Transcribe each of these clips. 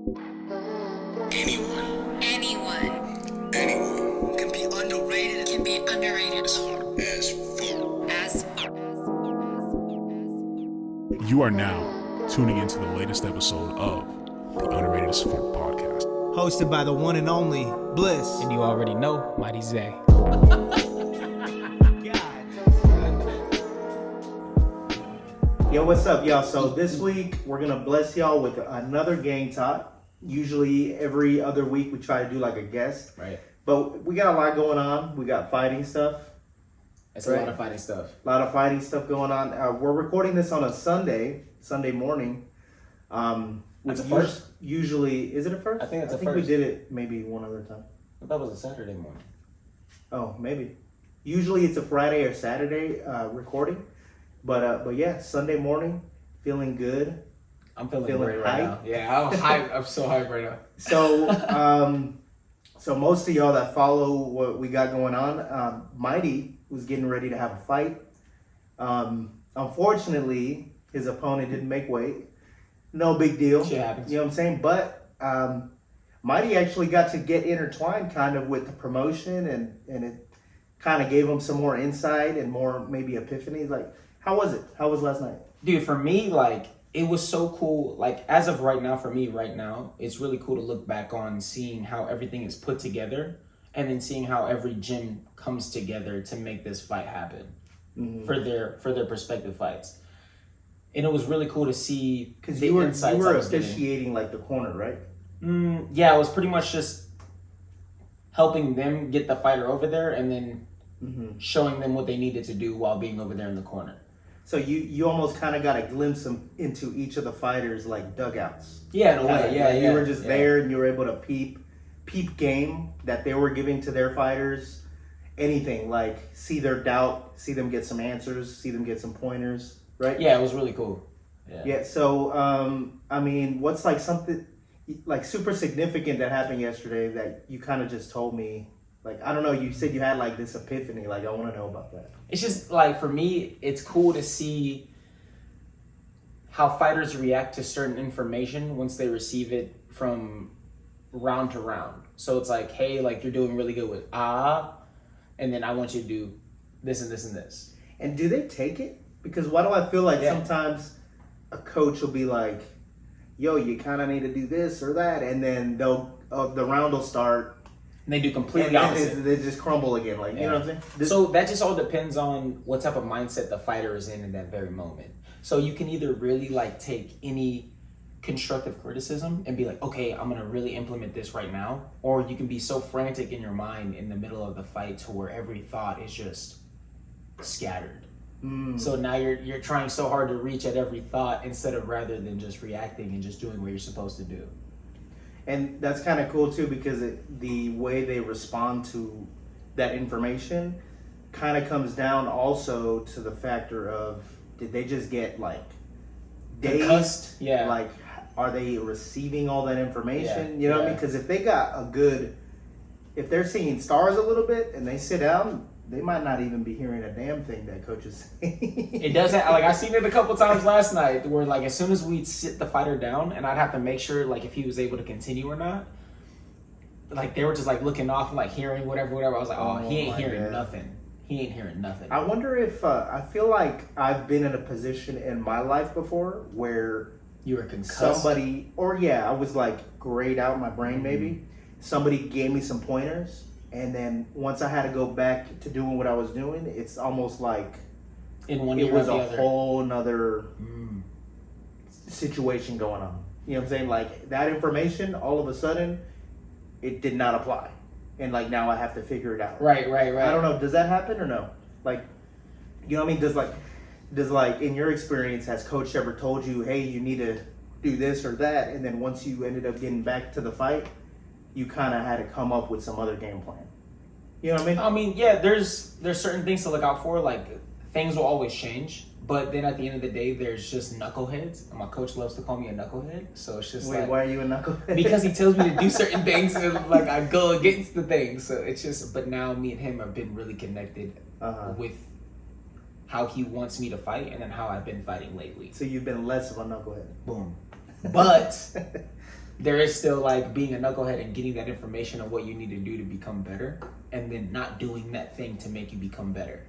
Anyone. Anyone. Anyone can be underrated. Can be underrated. As fuck. As You are now tuning into the latest episode of the Underrated as Fuck podcast. Hosted by the one and only Bliss. And you already know, Mighty Zay. Yo, what's up, y'all? So this week, we're going to bless y'all with another gang talk. Usually, every other week, we try to do like a guest. Right. But we got a lot going on. We got fighting stuff. It's Right. a lot of fighting stuff. A lot of fighting stuff going on. We're recording this on a Sunday morning. That's a first? Usually, is it a first? I think it's a we first. did it maybe one other time. That was a Saturday morning. Oh, maybe. Usually it's a Friday or Saturday recording. But yeah, Sunday morning, feeling good. I'm feeling Feeling great right hype? now. Yeah, I'm hyped. I'm so hyped right now. So, so most of y'all that follow what we got going on, Mighty was getting ready to have a fight. Unfortunately, his opponent didn't make weight. No big deal. Shit happens. You know what I'm saying? But Mighty actually got to get intertwined kind of with the promotion, and it kind of gave him some more insight and more maybe epiphanies. Like, how was it? How was last night? Dude, for me, like, it was so cool. Like, as of right now, for me right now, it's really cool to look back on seeing how everything is put together and then seeing how every gym comes together to make this fight happen for their prospective fights. And it was really cool to see Because the you were insights I was getting. officiating like the corner, right? Yeah, it was pretty much just helping them get the fighter over there and then showing them what they needed to do while being over there in the corner. So you almost kind of got a glimpse into each of the fighters' like dugouts. Yeah, in a way. Yeah, You were just yeah. there and you were able to peep game that they were giving to their fighters. Anything like see their doubt, see them get some answers, see them get some pointers, right? Yeah, it was really cool. Yeah. So I mean, what's like something like super significant that happened yesterday that you kind of just told me? Like, I don't know, you said you had like this epiphany. Like, I want to know about that. It's just like, for me, it's cool to see how fighters react to certain information once they receive it from round to round. So it's like, hey, like, you're doing really good with and then I want you to do this and this and this. And do they take it? Because why do I feel like sometimes a coach will be like, yo, you kind of need to do this or that, and then the round will start. And they do completely And opposite. they just crumble again. Like, you know what I'm saying? So that just all depends on what type of mindset the fighter is in that very moment. So you can either really like take any constructive criticism and be like, okay, I'm going to really implement this right now. Or you can be so frantic in your mind in the middle of the fight to where every thought is just scattered. So now you're trying so hard to reach at every thought instead of rather than just reacting and just doing what you're supposed to do. And that's kind of cool too, because the way they respond to that information kind of comes down also to the factor of, did they just get like Concussed? dazed? Yeah. Like, are they receiving all that information? Yeah, You know what I yeah. mean? Because if they got if they're seeing stars a little bit and they sit down, they might not even be hearing a damn thing that coach is saying. It does have, like, I seen it a couple times last night where, like, as soon as we'd sit the fighter down and I'd have to make sure, like, if he was able to continue or not, like, they were just, like, looking off and, like, hearing whatever. I was like, oh he ain't my hearing God. nothing. He ain't hearing nothing. I wonder if, I feel like I've been in a position in my life before where You were concussed. somebody, I was like grayed out my brain maybe. Somebody gave me some pointers, and then once I had to go back to doing what I was doing, it's almost like in one it ear was or the a other. whole nother situation going on. You know what I'm saying? Like, that information, all of a sudden, it did not apply. And like, now I have to figure it out. Right. I don't know. Does that happen or no? Like, you know what I mean? Does like in your experience, has coach ever told you, hey, you need to do this or that, and then once you ended up getting back to the fight, you kind of had to come up with some other game plan? You know what I mean? I mean, yeah, there's certain things to look out for. Like, things will always change, but then at the end of the day, there's just knuckleheads. And my coach loves to call me a knucklehead, so it's just Wait, like, why are you a knucklehead? because he tells me to do certain things and like I go against the things. So it's just, but now me and him have been really connected with how he wants me to fight and then how I've been fighting lately. So you've been less of a knucklehead. Boom. But there is still like being a knucklehead and getting that information of what you need to do to become better, and then not doing that thing to make you become better,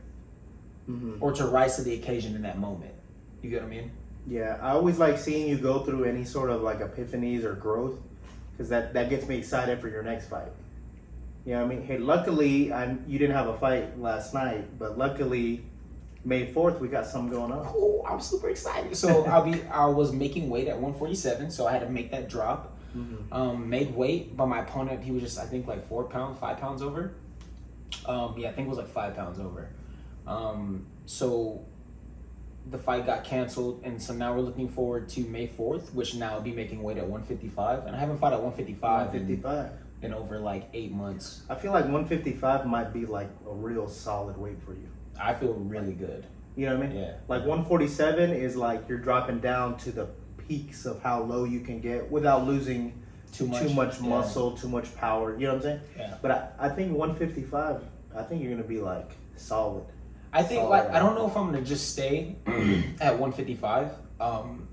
or to rise to the occasion in that moment. You get what I mean? Yeah, I always like seeing you go through any sort of like epiphanies or growth, because that gets me excited for your next fight. You know what I mean? Hey, luckily, you didn't have a fight last night, but luckily, May 4th, we got something going on. Oh, I'm super excited. So I was making weight at 147, so I had to make that drop. Made weight, but my opponent, he was just, I think, like 5 pounds over. I think it was like 5 pounds over. So the fight got canceled, and so now we're looking forward to May 4th, which now I'll be making weight at 155, and I haven't fought at 155 in over like 8 months. I feel like 155 might be like a real solid weight for you. I feel really good. You know what I mean? Yeah. Like 147 is like you're dropping down to the peaks of how low you can get without losing too much muscle, too much power. You know what I'm saying? Yeah. But I think 155, I think you're gonna be like solid. I think Solid like I don't know if I'm gonna just stay at 155.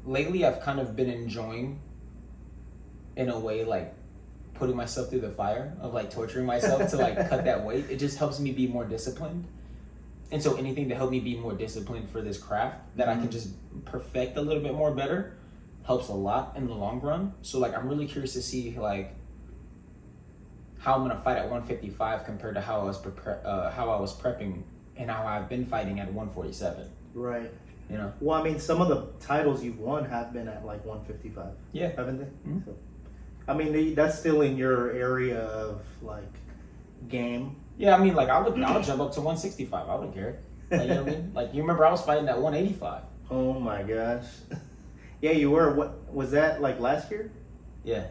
Lately I've kind of been enjoying, in a way, like putting myself through the fire of like torturing myself to like cut that weight. It just helps me be more disciplined. And so anything to help me be more disciplined for this craft that I can just perfect a little bit more better helps a lot in the long run. So like I'm really curious to see like how I'm gonna fight at 155 compared to how I was prepping and how I've been fighting at 147. Right. You know? Well, I mean, some of the titles you've won have been at like 155. Yeah. Haven't they? Mm-hmm. So, I mean, that's still in your area of like game. Yeah, I mean, like I would jump up to 165. I wouldn't care. Like, you know what I mean? Like you remember I was fighting at 185. Oh my gosh. Yeah, you were. What was that like last year? Yeah,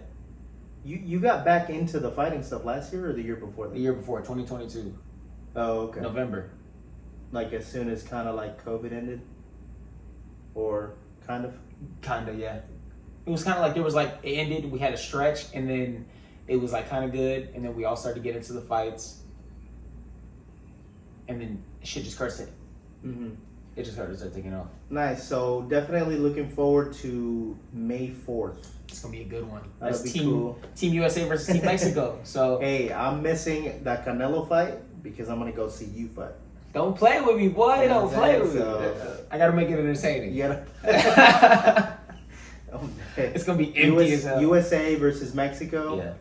You got back into the fighting stuff last year or the year before that? the year before, 2022, Oh, okay. November. Like as soon as kind of like COVID ended, or kind of. Kind of, yeah. It was kind of like there was like it ended. We had a stretch, and then it was like kind of good, and then we all started to get into the fights, and then shit just started. It just started taking off. Nice. So definitely looking forward to May 4th. It's gonna be a good one. That'll That's be cool. Team USA versus Team Mexico. So Hey, I'm missing that Canelo fight because I'm gonna go see you fight. don't play with me, boy. You know Don't what I'm play saying? with me. So- I gotta make it entertaining. You gotta. It's gonna be empty as hell. USA versus Mexico. Yeah.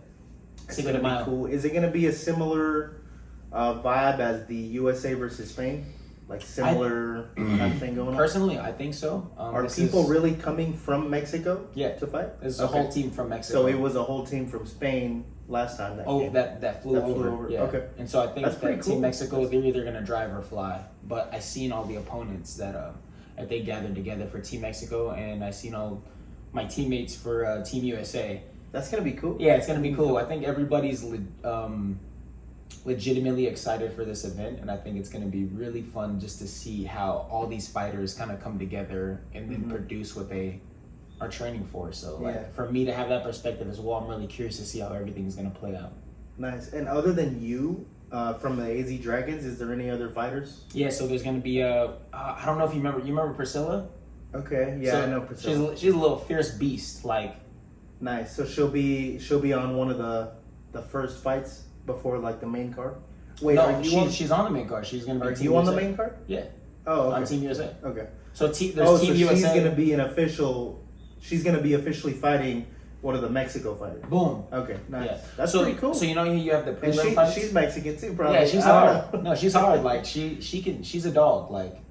It's Cinco de gonna be Mayo. cool. Is it gonna be a similar vibe as the USA versus Spain? Like similar kind of thing going on? Personally, I think so. Are people really coming from Mexico Yeah. to fight? There's a whole team from Mexico. So it was a whole team from Spain last time that came. that flew over. Yeah. Okay. And so I think That's pretty that Team cool. Mexico, they're either gonna drive or fly. But I seen all the opponents that they gathered together for Team Mexico, and I seen all my teammates for Team USA. That's gonna be cool. Yeah, it's gonna be cool. I think everybody's legitimately excited for this event, and I think it's gonna be really fun just to see how all these fighters kind of come together and then produce what they are training for. So like Yeah. for me to have that perspective as well, I'm really curious to see how everything's gonna play out. Nice. And other than you, from the AZ Dragons, is there any other fighters? Yeah, so there's gonna be I don't know if you remember Priscilla? Okay. Yeah, So I know Priscilla. She's a little fierce beast. Like Nice. So she'll be on one of the first fights before like the main card. Wait, no, are you she's on the main card. She's gonna be. are Team you on the USA. main card? Yeah, Oh, on okay. Team USA. Okay. So there's Oh, Team so USA. she's gonna be an official. She's gonna be officially fighting one of the Mexico fighters. Boom. Okay, nice. Yeah, That's so, pretty cool. So you know you have the and prelim fights. she's Mexican too, probably. Yeah, she's I don't hard. know. No, she's hard. Like she's a dog. Like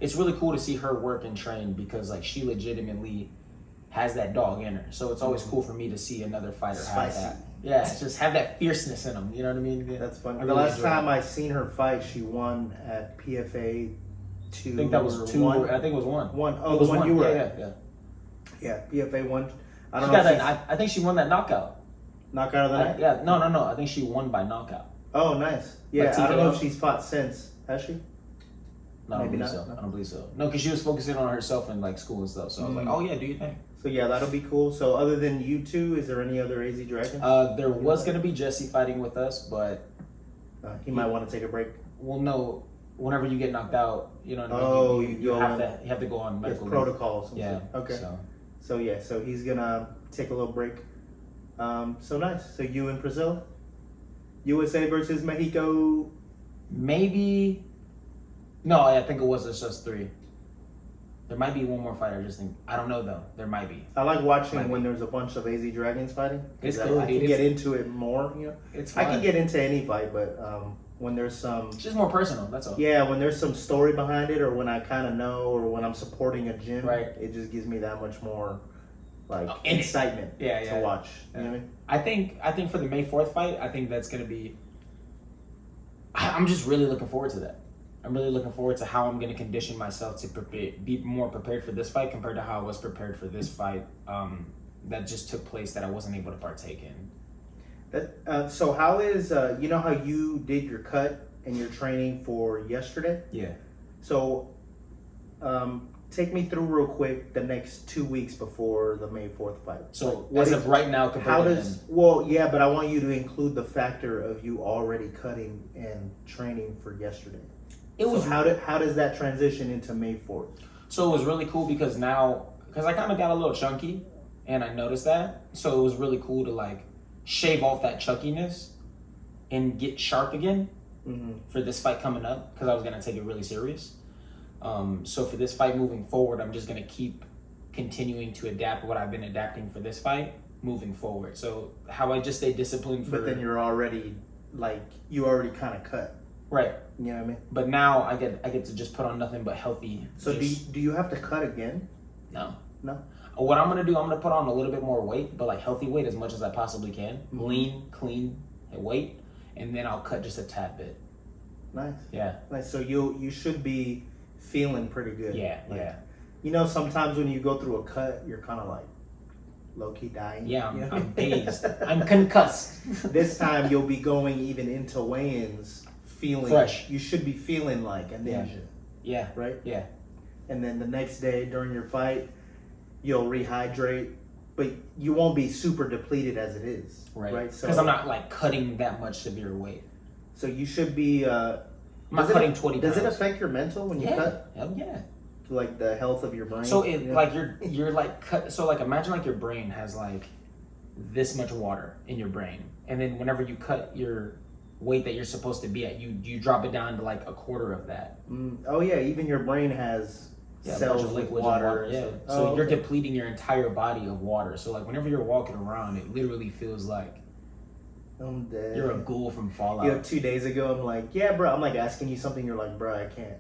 it's really cool to see her work and train because like she legitimately has that dog in her. So it's always cool for me to see another fighter have Spicy. that. Yeah, just have that fierceness in them. You know what I mean? Yeah. That's fun. I The really last enjoy time it. I seen her fight, she won at PFA 2. I think that was 2. One. I think it was 1. One. Oh, It was the one you were Yeah, at. yeah. Yeah, PFA 1. I She don't got know if that. I think she won that knockout. knockout of the night. Yeah, no. I think she won by knockout. Oh, nice. Yeah, Like I don't know TKO? if she's fought since. Has she? No, I don't Maybe believe not, so. no. I don't believe so. No, because she was focusing on herself and like school and stuff. So I was like, oh yeah, do your thing. So yeah, that'll be cool. So other than you two, is there any other AZ Dragons? There was gonna be Jesse fighting with us, but He might want to take a break. we'll know whenever you get knocked out. You know, what I mean? Oh, you you have go to go on There's medical leave. protocols. Yeah. Okay. So So yeah, so he's gonna take a little break. So nice. So you and Priscilla? USA versus Mexico. Maybe. No, I think it was just 3. There might be one more fight. I just think I don't know though. There might be. I like watching when there's a bunch of AZ Dragons fighting. It's I, cool, I dude. can get into it more. You know, It's I fun. can get into any fight, but when there's some, It's just more personal. That's all. yeah, when there's some story behind it, or when I kind of know, or when I'm supporting a gym, Right. it just gives me that much more like And it- excitement yeah, to watch. You know what I mean? I think for the May 4th fight, I think that's gonna be. I'm just really looking forward to that. I'm really looking forward to how I'm going to condition myself to be more prepared for this fight compared to how I was prepared for this fight that just took place that I wasn't able to partake in. So how is you know how you did your cut and your training for yesterday? Yeah. So take me through real quick the next 2 weeks before the May 4th fight. So What as is- of right now, compared How to does then, well yeah, but I want you to include the factor of you already cutting and training for yesterday. it was So how does that transition into May 4th? So it was really cool because I kind of got a little chunky and I noticed that. So it was really cool to like shave off that chunkiness and get sharp again for this fight coming up because I was going to take it really serious. So for this fight moving forward, I'm just going to keep continuing to adapt what I've been adapting for this fight moving forward. So how I just stay disciplined for... But then you're already you already kind of cut. Right. You know what I mean? But now I get to just put on nothing but healthy... So do you have to cut again? No. No? What I'm gonna do, I'm gonna put on a little bit more weight, but like healthy weight as much as I possibly can. Lean, clean weight, and then I'll cut just a tad bit. Nice. Yeah. Nice. So you should be feeling pretty good. Yeah, Like, yeah. You know, sometimes when you go through a cut, you're kind of like low-key dying. Yeah, you know? I'm dazed. I'm concussed. This time you'll be going even into weigh-ins feeling Fresh. You should be feeling like a ninja, Yeah, right? yeah. And then the next day during your fight, you'll rehydrate, but you won't be super depleted as it is, right? So Because I'm not like cutting that much severe weight. So you should be. I'm not cutting 20 pounds. Does it affect your mental when you cut? Hell yeah. Like the health of your brain. So it you know? like you're like cut. So like imagine like your brain has like this much water in your brain, and then whenever you cut your weight that you're supposed to be at, you drop it down to like a quarter of that. Oh yeah, even your brain has A bunch cells of with liquids water. and water. Yeah. So, So you're okay. depleting your entire body of water. So like whenever you're walking around, it literally feels like I'm dead. you're a ghoul from Fallout. You know, 2 days ago, I'm like, yeah, bro. I'm like asking you something. You're like, bro, I can't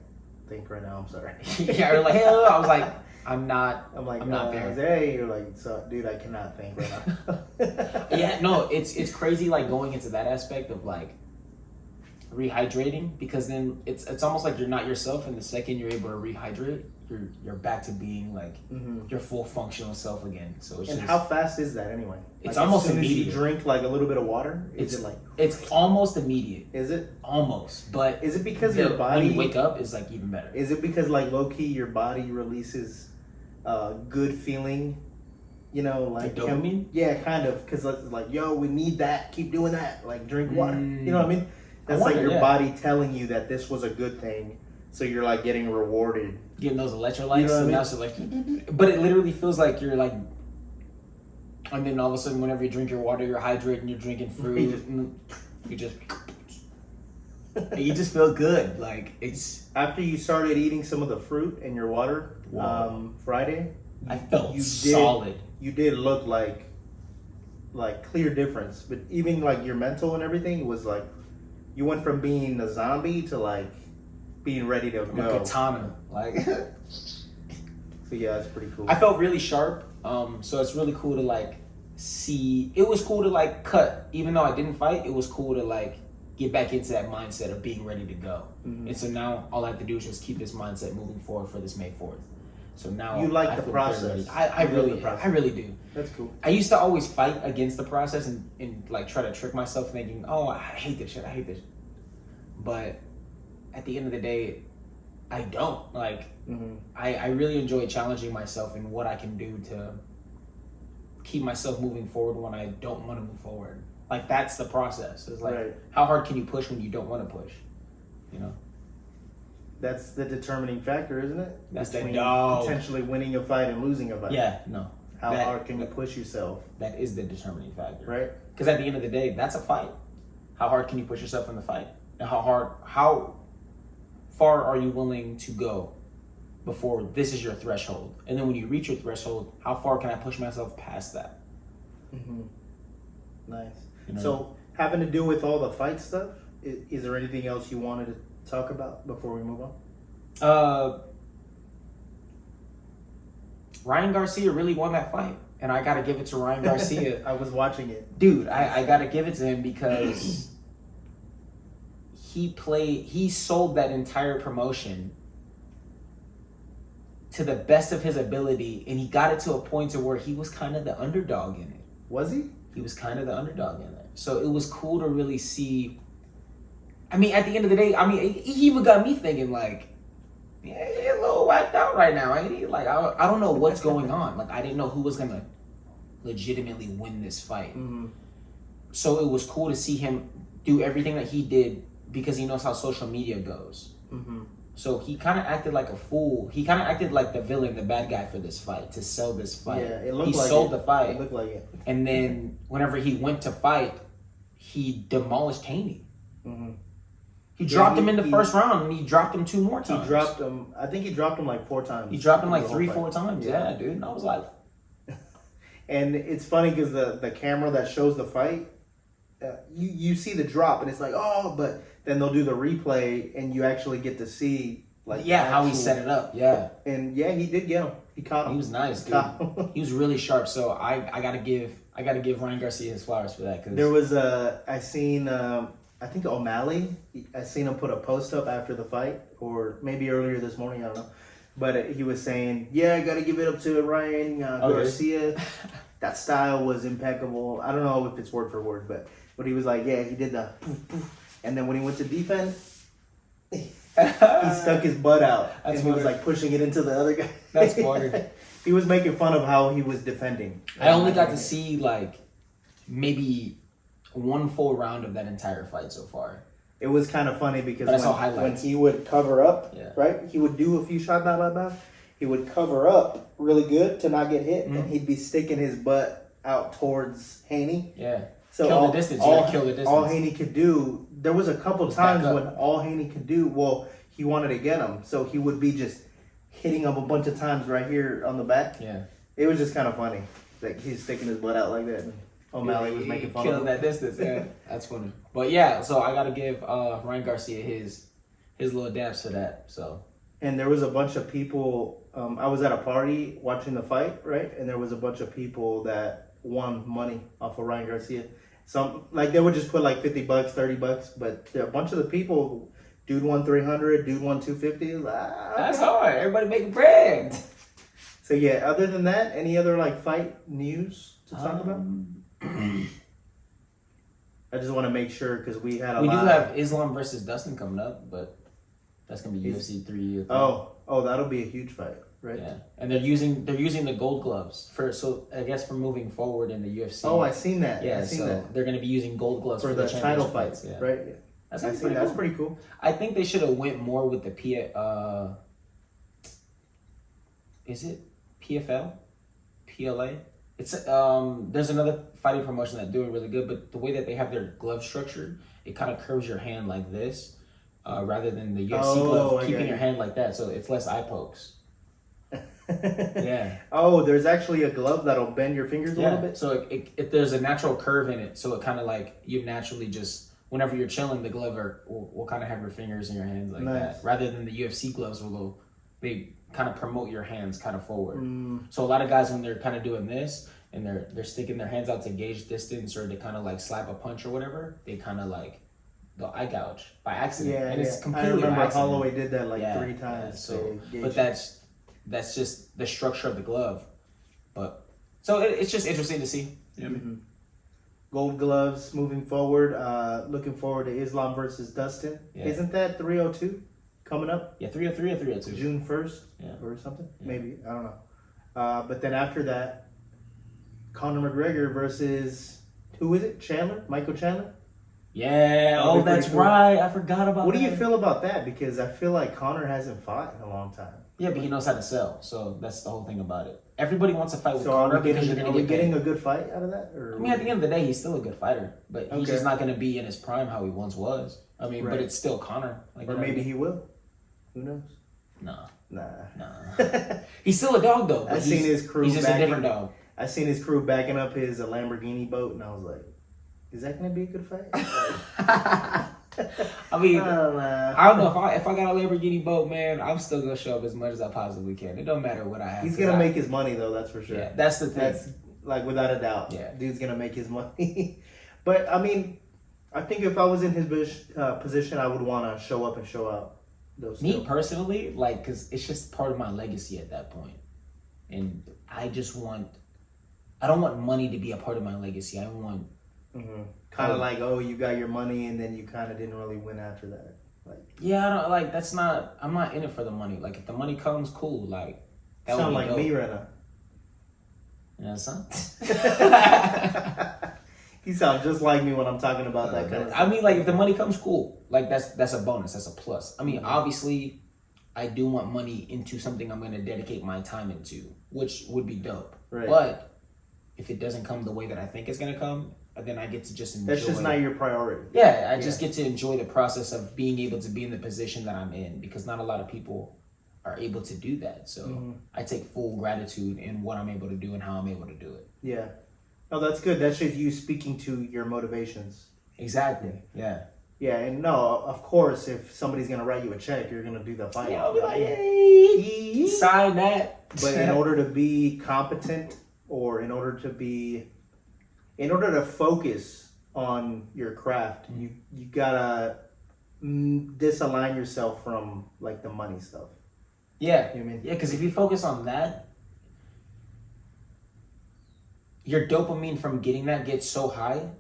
think right now. I'm sorry. Yeah, you're like, hell. I was like, I'm not. I'm like, I'm not I was, there. hey, you're like, so, dude, I cannot think right now. Yeah, no, it's crazy like going into that aspect of like rehydrating, because then it's almost like you're not yourself, and the second you're able to rehydrate, you're back to being like your full functional self again. So it's And just, how fast is that anyway? It's Like, almost as soon as you immediate. drink like a little bit of water. it's Is it like? it's almost immediate, Is it? almost, but Is it because the- your body? when you wake up is like even better. Is it because like low key your body releases good feeling? You know, like Like dopamine? yeah, kind of. Because it's like, yo, we need that. Keep doing that. Like drink water. You know what I mean? That's wonder, like your yeah. body telling you that this was a good thing. So you're like getting rewarded. Getting those electrolytes, You know what I and mean? now so like, but it literally feels like you're like, and then all of a sudden, whenever you drink your water, you're hydrating, you're drinking fruit, you just and you just feel good. Like it's, After you started eating some of the fruit and your water Wow. Friday, I felt you solid. You did look like clear difference, but even like your mental and everything was like you went from being a zombie to like being ready to I'm a go. katana. Like So yeah, it's pretty cool. I felt really sharp. So it's really cool to like see. It was cool to like cut, even though I didn't fight. It was cool to like get back into that mindset of being ready to go. And so now all I have to do is just keep this mindset moving forward for this May 4th. So now You like I the feel very process. ready. I You love really, the process. I really do. That's cool. I used to always fight against the process and like try to trick myself thinking, oh, I hate this shit. I hate this. But at the end of the day, I don't. Like, I really enjoy challenging myself in what I can do to keep myself moving forward when I don't want to move forward. Like, that's the process. It's like, Right. how hard can you push when you don't want to push? You know? That's the determining factor, isn't it? That's the Between dog. potentially winning a fight and losing a fight. Yeah, no. How hard can you push yourself? That is the determining factor, Right. Because at the end of the day, that's a fight. How hard can you push yourself in the fight? And how far are you willing to go before this is your threshold? And then when you reach your threshold, how far can I push myself past that? Nice. You know? So, having to do with all the fight stuff, is there anything else you wanted to talk about before we move on? Ryan Garcia really won that fight, and I gotta give it to Ryan Garcia. I was watching it. Dude, I gotta give it to him because he sold that entire promotion to the best of his ability, and he got it to a point to where he was kind of the underdog in it. Was he? He was kind of the underdog in it. So it was cool to really see. I mean, at the end of the day, I mean, he even got me thinking, like, yeah, he's a little whacked out right now, ain't he? Like, I don't know what's going on. Like, I didn't know who was going to legitimately win this fight. So it was cool to see him do everything that he did because he knows how social media goes. So he kind of acted like a fool. He kind of acted like the villain, the bad guy for this fight, to sell this fight. Yeah, it looked he like sold it. the fight. It looked like it. And then whenever he went to fight, he demolished Haney. He dropped him in the first round, and he dropped him 2 more times. He dropped him. I think he dropped him like 4 times. He dropped him like the whole 3-4 fight. times. Yeah, dude. And I was like, And it's funny because the camera that shows the fight, you see the drop, and it's like, oh, but then they'll do the replay, and you actually get to see like how he set it up. Yeah, And yeah, he did get him. He caught him. he was nice, dude. Caught him. He was really sharp. So I gotta give Ryan Garcia his flowers for that. Cause There was I seen I think O'Malley. I seen him put a post up after the fight, or maybe earlier this morning. I don't know. But he was saying, yeah, I got to give it up to Ryan Garcia. That style was impeccable. I don't know if it's word for word, but he was like, yeah, he did the poof, poof. And then when he went to defense, he stuck his butt out. That's and he was funny. like pushing it into the other guy. That's funny. He was making fun of how he was defending. I only got to see like maybe 1 full round of that entire fight so far. It was kind of funny because But I saw when highlights. he would cover up, Yeah. right? He would do a few shots, blah, blah, blah. He would cover up really good to not get hit, and he'd be sticking his butt out towards Haney. Yeah. So Kill all, the distance. You all, gotta kill the distance. all Haney could do, there was a couple Was back times up. when all Haney could do, well, he wanted to get him. So he would be just hitting him a bunch of times right here on the back. Yeah. It was just kind of funny. Like he's sticking his butt out like that. And O'Malley was making fun of Killing him. that distance. Yeah, that's funny. But yeah, so I gotta give Ryan Garcia his little daps for that. So And there was a bunch of people. I was at a party watching the fight, right? And there was a bunch of people that won money off of Ryan Garcia. Some like they would just put like $50, $30, but a bunch of the people, dude won 300, dude won 250. that's hard. Everybody making bread. So yeah. Other than that, any other like fight news to talk about? I just want to make sure because we had a We lot. do have Islam versus Dustin coming up, but that's gonna be UFC 3. Oh, that'll be a huge fight, right? Yeah, and they're using the gold gloves so I guess for moving forward in the UFC. Oh, I seen that. Yeah, I seen so that they're gonna be using gold gloves for the title championship fights, Yeah. right? Yeah. That's I seen pretty that's cool. pretty cool. I think they should have went more with the is it PFL? PLA? It's there's another fighting promotion that do it really good, but the way that they have their glove structured, it kind of curves your hand like this, rather than the UFC glove keeping your hand like that, so it's less eye pokes. Yeah. Oh, there's actually a glove that'll bend your fingers a little bit. So it there's a natural curve in it, so it kind of like you naturally just whenever you're chilling, the glove will kind of have your fingers in your hands like that, rather than the UFC gloves they kind of promote your hands kind of forward. So a lot of guys when they're kind of doing this and they're sticking their hands out to gauge distance or to kind of like slap a punch or whatever, they kind of like they'll eye gouge by accident. Yeah, and it's I completely remember accident. Holloway did that like 3 times. Yeah, so, to but gauge. that's just the structure of the glove. But so it's just interesting to see. You know what I mean? Gold gloves moving forward. Looking forward to Islam versus Dustin. Yeah. Isn't that 302 coming up? Yeah, 303 or 302. June 1st or something? Maybe. I don't know. But then after that, Conor McGregor versus, who is it? Chandler? Michael Chandler? Yeah, That'll be that's pretty cool. right. I forgot about What that. do you feel about that? Because I feel like Conor hasn't fought in a long time. Yeah, but he knows how to sell, so that's the whole thing about it. everybody wants to fight with So are Conor we because you're getting, going to get paid. a good fight out of that? Or I mean, at the end of the day, he's still a good fighter, but he's Okay. just not going to be in his prime how he once was. I mean, Right. but it's still Conor. Like, or you know maybe what he will. Who knows? I mean? Nah. Nah. He's still a dog though. I But seen he's- his crew He's just a backing- different dog. I seen his crew backing up his Lamborghini boat, and I was like, "Is that gonna be a good fight?" I mean, I don't know. I don't know if I got a Lamborghini boat, man. I'm still gonna show up as much as I possibly can. It don't matter what I have. He's 'cause gonna make his money though. That's for sure. Yeah, that's the thing. That's like without a doubt. Yeah. Dude's gonna make his money. But I mean, I think if I was in his position, I would want to show up and show out. Those Me two. personally, like, cause it's just part of my legacy at that point, and I don't want money to be a part of my legacy. I want. Kind of like, oh, you got your money, and then you kind of didn't really win after that. Like, Yeah, I don't like. That's not. I'm not in it for the money. Like, if the money comes, cool. Like, that sound would be like me dope. right now. You know, son. You sound just like me when I'm talking about that kind of stuff. I mean, like, if the money comes, cool. Like, that's a bonus. That's a plus. I mean, obviously, I do want money into something I'm going to dedicate my time into, which would be dope. Right. But if it doesn't come the way that I think it's going to come, then I get to just enjoy. That's just not your priority. Yeah, I just get to enjoy the process of being able to be in the position that I'm in, because not a lot of people are able to do that. So I take full gratitude in what I'm able to do and how I'm able to do it. Yeah. Oh, that's good. That's just you speaking to your motivations. Exactly. Yeah. Yeah, and no, of course, if somebody's gonna write you a check, you're gonna do the fight. Yeah, I'll be like, hey, sign that. But in order to be competent, or in order to focus on your craft, you gotta disalign yourself from like the money stuff. Yeah, You know what I mean? yeah, because if you focus on that, your dopamine from getting that gets so high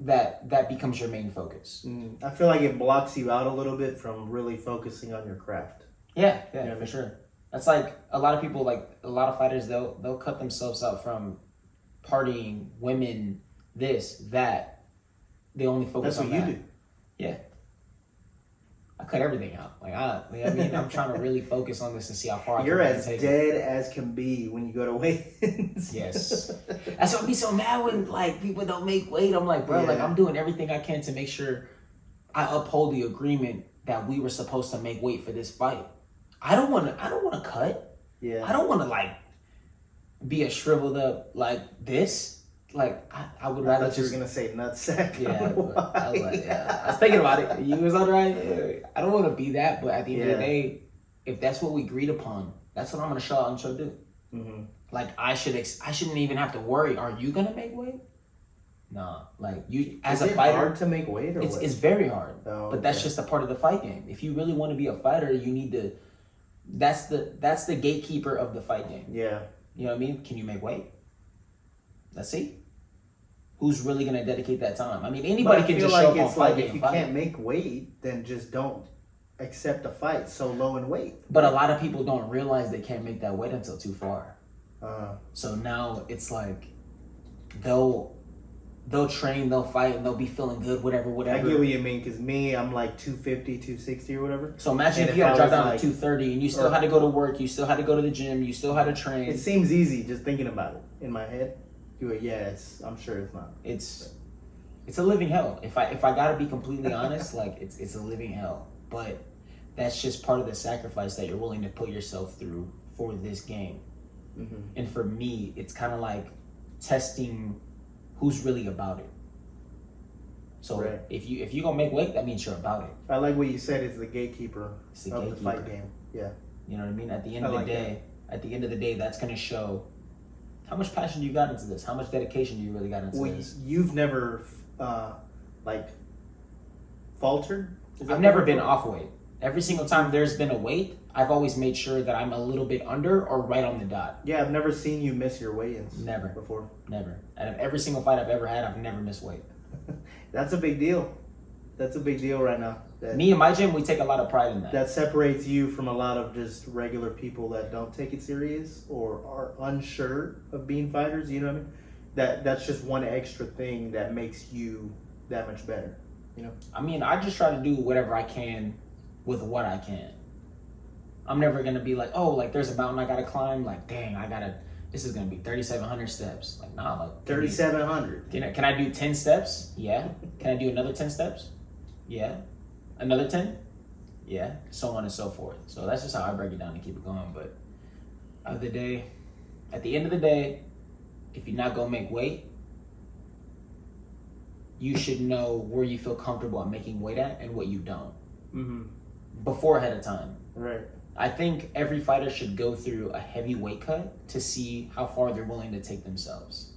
that becomes your main focus. I feel like it blocks you out a little bit from really focusing on your craft. Yeah, Yeah, for man. sure. That's like a lot of people, like a lot of fighters, they'll cut themselves out from partying, women, this, that. They only focus That's on what that. you do. Yeah. I cut everything out. Like I'm trying to really focus on this and see how far You're I can as take it. dead as can be when you go to weigh-ins. Yes. That's what I be so mad when like people don't make weight. I'm like, bro, like Yeah. I'm doing everything I can to make sure I uphold the agreement that we were supposed to make weight for this fight. I don't wanna cut. Yeah. I don't wanna like be a shriveled up like this. Like I would I rather thought you were just gonna say nutsack. yeah, but I was like, yeah. I was thinking about it. You was all right. Yeah. I don't want to be that, but at the end of the Yeah. day, if that's what we agreed upon, that's what I'm gonna show out and show do. Like I shouldn't even have to worry. Are you gonna make weight? Nah. Like you as Is a it fighter, hard to make weight, or it's what? it's very hard. Oh, But that's okay. just a part of the fight game. If you really want to be a fighter, you need to. That's the gatekeeper of the fight game. Yeah. You know what I mean? Can you make weight? Let's see. Who's really gonna dedicate that time? I mean, But anybody I can feel just like show up on it's fight like day if and you fight. can't make weight, then just don't accept a fight so low in weight. But a lot of people don't realize they can't make that weight until too far. Uh, So now it's like they'll train, they'll fight, and they'll be feeling good, whatever. I get what you mean, because me, I'm like 250, 260 or whatever. So imagine And if you if had I to drop was down like- to 230 and you still had to go to work, you still had to go to the gym, you still had to train. It seems easy just thinking about it in my head. Yeah, I'm sure it's not. It's a living hell. If I gotta be completely honest, like it's a living hell. But that's just part of the sacrifice that you're willing to put yourself through for this game. And for me, it's kind of like testing who's really about it. So Right. if you gonna make weight, that means you're about it. I like what you said. It's the gatekeeper It's the of the fight gatekeeper. game. Yeah. You know what I mean? At the end I of the like day, that's gonna show how much passion you got into this, how much dedication you really got into Well, this. you've never like faltered. Is that I've never the been word? off weight. Every single time there's been a weight, I've always made sure that I'm a little bit under or right on the dot. Yeah, I've never seen you miss your weigh-ins. Never. Before. Never. Out of every single fight I've ever had, I've never missed weight. That's a big deal. That's a big deal right now. Me and my gym, we take a lot of pride in that. That separates you from a lot of just regular people that don't take it serious or are unsure of being fighters. You know what I mean? That's just one extra thing that makes you that much better. You know? I mean, I just try to do whatever I can with what I can. I'm never gonna be like, oh, like there's a mountain I gotta climb. Like, dang, I gotta this is gonna be 3,700 steps. Like, nah, like 3,700. Can I do 10 steps? Yeah. Can I do another 10 steps? Yeah. Another 10? Yeah. So on and so forth. So that's just how I break it down to keep it going. But at the end of the day, if you're not gonna make weight, you should know where you feel comfortable at making weight at and what you don't. Mm-hmm. Before ahead of time. Right. I think every fighter should go through a heavy weight cut to see how far they're willing to take themselves.